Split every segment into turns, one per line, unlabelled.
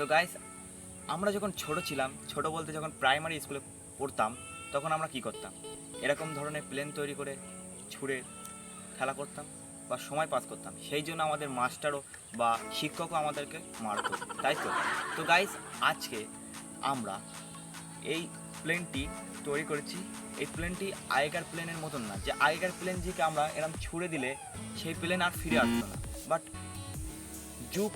তো গাইস, আমরা যখন ছোট ছিলাম, ছোট বলতে যখন প্রাইমারি স্কুলে পড়তাম, তখন আমরা কি করতাম, এরকম ধরনের প্লেন তৈরি করে ছুঁড়ে খেলা করতাম বা সময় পাস করতাম। সেই জন্য আমাদের মাস্টারও বা শিক্ষকও আমাদেরকে মারতো, তাই তো। তো গাইস, আজকে আমরা এই প্লেনটি তৈরি করেছি। এই প্লেনটি আগেকার প্লেনের মতন না, যে আগেকার প্লেন যেকে আমরা এরকম ছুঁড়ে দিলে সেই প্লেন আর ফিরে আসতো না। বাট যুগ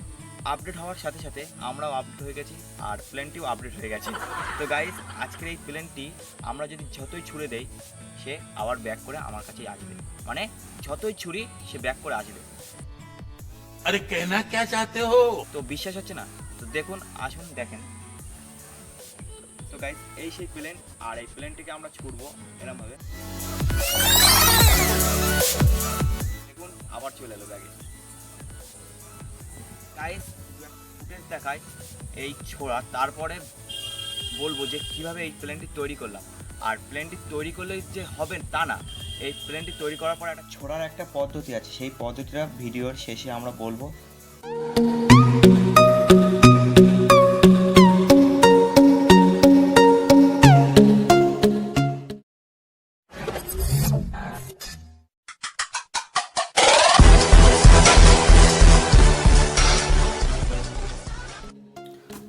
আপডেট হওয়ার সাথে সাথে আমরাও আপডেট হয়ে গেছি আর প্লেনটিও আপডেট হয়ে গেছে। তো গাইস, আজকের এই প্লেনটি আমরা যদি যতই ছুঁড়ে দেই, সে আবার ব্যাক করে আমার কাছেই আসবে। মানে যতই ছুরি সে ব্যাক করে আসবে।
अरे कहना क्या चाहते हो?
তো বিশ্বাস হচ্ছে না? তো দেখুন, আসুন দেখেন। তো গাইস, এই সেই প্লেন, আর এই প্লেনটিকে আমরা ছুড়বো এরকম ভাবে। দেখুন, আবার চলে এলো ব্যাগে। গাইস, ফুটেজ দেখায় এই ছোড়া, তারপরে বলবো যে কিভাবে এই প্লেনটি তৈরি করলাম। আর প্লেনটি তৈরি করলে যে হবে তা না, এই প্লেনটি তৈরি করার পর একটা ছোড়ার একটা পদ্ধতি আছে, সেই পদ্ধতিটা ভিডিওর শেষে আমরা বলবো।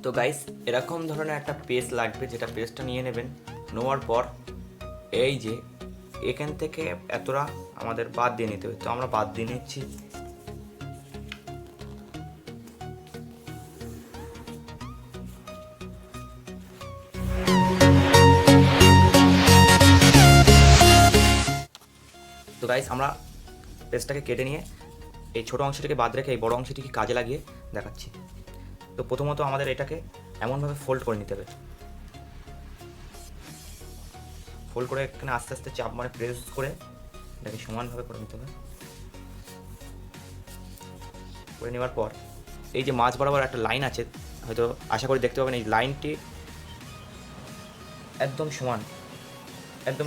তো গাইস, এরকম ধরনের একটা পেস্ট লাগবে, যেটা পেস্টটা নিয়ে নেবেন। নেওয়ার পর এই যে এখান থেকে এতটা আমাদের বাদ দিয়ে নিতে হবে, তো আমরা বাদ দিয়ে নিচ্ছি। তো গাইস, আমরা পেস্টটাকে কেটে নিয়ে এই ছোটো অংশটিকে বাদ রেখে এই বড় অংশটিকে কাজে লাগিয়ে দেখাচ্ছি। তো প্রথমত আমাদের এটাকে এমনভাবে ফোল্ড করে নিতে হবে। ফোল্ড করে এখানে আস্তে আস্তে চাপ মানে প্রেস করে এটাকে সমানভাবে করে নিতে হবে। করে নেওয়ার পর এই যে মাঝ বরাবর একটা লাইন আছে, হয়তো আশা করি দেখতে পাবেন, এই লাইনটি একদম সমান, একদম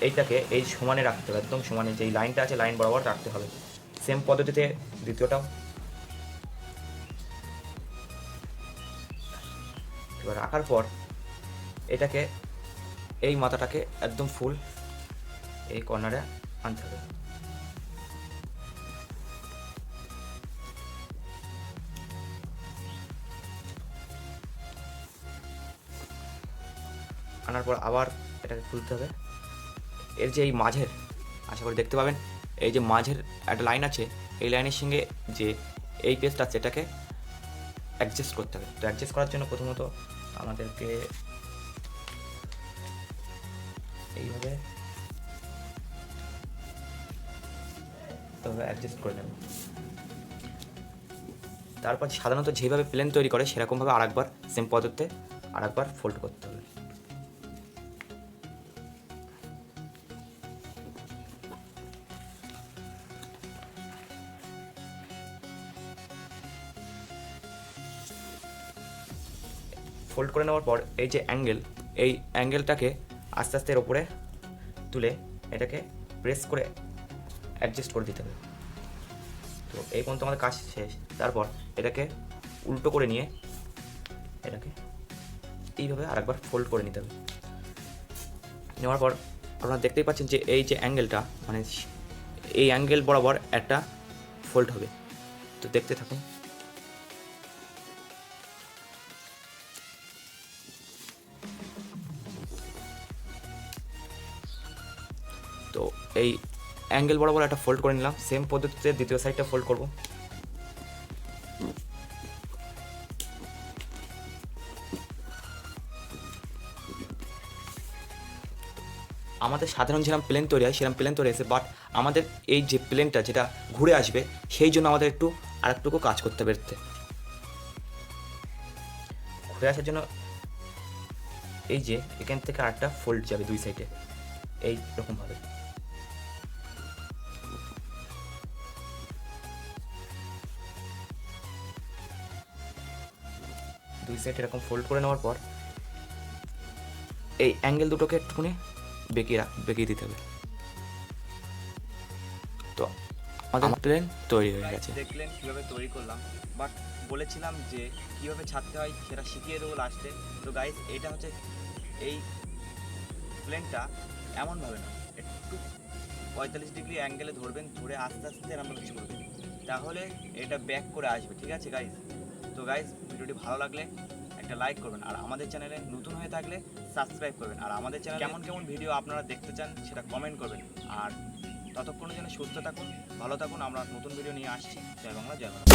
এইটাকে এই সমানে রাখতে হবে, একদম সমানে যেই লাইনটা আছে লাইন বরাবর রাখতে হবে। সেম পদ্ধতিতে দ্বিতীয়টাও। এবার রাখার পর এটাকে এই মাথাটাকে একদম ফুল এই কর্নারে আনতে হবে। আনার পর আবার এটাকে খুলতে হবে। এর যে এই মাঝের, আশা করি দেখতে পাবেন, এই যে মাঝের একটা লাইন আছে, এই লাইনের সঙ্গে যে এই পেস্ট আছে এটাকে অ্যাডজাস্ট করতে হবে। তো অ্যাডজাস্ট করার জন্য প্রথমত আমাদেরকে এইভাবে অ্যাডজাস্ট করে নেব। তারপর সাধারণত যেভাবে প্লেন তৈরি করে সেরকমভাবে আরেকবার সেম পদ্ধতিতে আরেকবার ফোল্ড করতে হবে। ফোল্ড করে নেওয়ার পর এই যে এই অ্যাঙ্গেলটাকে আস্তে আস্তে এর ওপরে তুলে এটাকে প্রেস করে অ্যাডজাস্ট করে দিতে হবে। তো এই পর্যন্ত আমাদের কাজ শেষ। তারপর এটাকে উল্টো করে নিয়ে এটাকে এইভাবে আরেকবার ফোল্ড করে নিতে হবে। নেওয়ার পর আপনারা দেখতেই পাচ্ছেন যে এই যে অ্যাঙ্গেলটা, মানে এই অ্যাঙ্গেল বরাবর একটা ফোল্ড হবে। তো দেখতে থাকুন। তো এই অ্যাঙ্গেল বরাবর একটা ফোল্ড করে নিলাম। সেম পদ্ধতিতে দ্বিতীয় সাইডটা ফোল্ড করব। আমাদের সাধারণ যেরকম প্লেন তৈরি হয় সেরকম প্লেন তৈরি আছে, বাট আমাদের এই যে প্লেনটা যেটা ঘুরে আসবে সেই জন্য আমাদের একটু আরেকটুকু কাজ করতে হবে। ঘুরে আসার জন্য এই যে এখান থেকে আরেকটা ফোল্ড যাবে দুই সাইডে এই রকমভাবে। দুই সাইড এরকম ফোল্ড করে নেওয়ার পর এই অ্যাঙ্গেল দুটোকে একটুখানি বেঁকিয়ে দিতে হবে। তো
আমাদের প্লেন তৈরি হয়ে গেছে।
দেখলেন কীভাবে তৈরি করলাম, বাট বলেছিলাম যে কীভাবে ছাড়তে হয় সেটা শিখিয়ে দেবো লাস্টে। তো গাইস এটা হচ্ছে এই প্লেনটা এমনভাবে না, একটু 45 ডিগ্রি অ্যাঙ্গেলে ধরবেন, ধরে আস্তে আস্তে এরকমভাবে ছুটবেন, তাহলে এটা ব্যাক করে আসবে। ঠিক আছে গাইস? তো গাইস ভিডিওটি ভালো লাগলে একটা লাইক করবেন, আর আমাদের চ্যানেলে নতুন হয়ে থাকলে সাবস্ক্রাইব করবেন, আর আমাদের চ্যানেলে কেমন কেমন ভিডিও আপনারা দেখতে চান সেটা কমেন্ট করবেন। আর ততক্ষণের জন্য সুস্থ থাকুন, ভালো থাকুন, আমরা নতুন ভিডিও নিয়ে আসছি। জয় বাংলা, জয় বাংলা।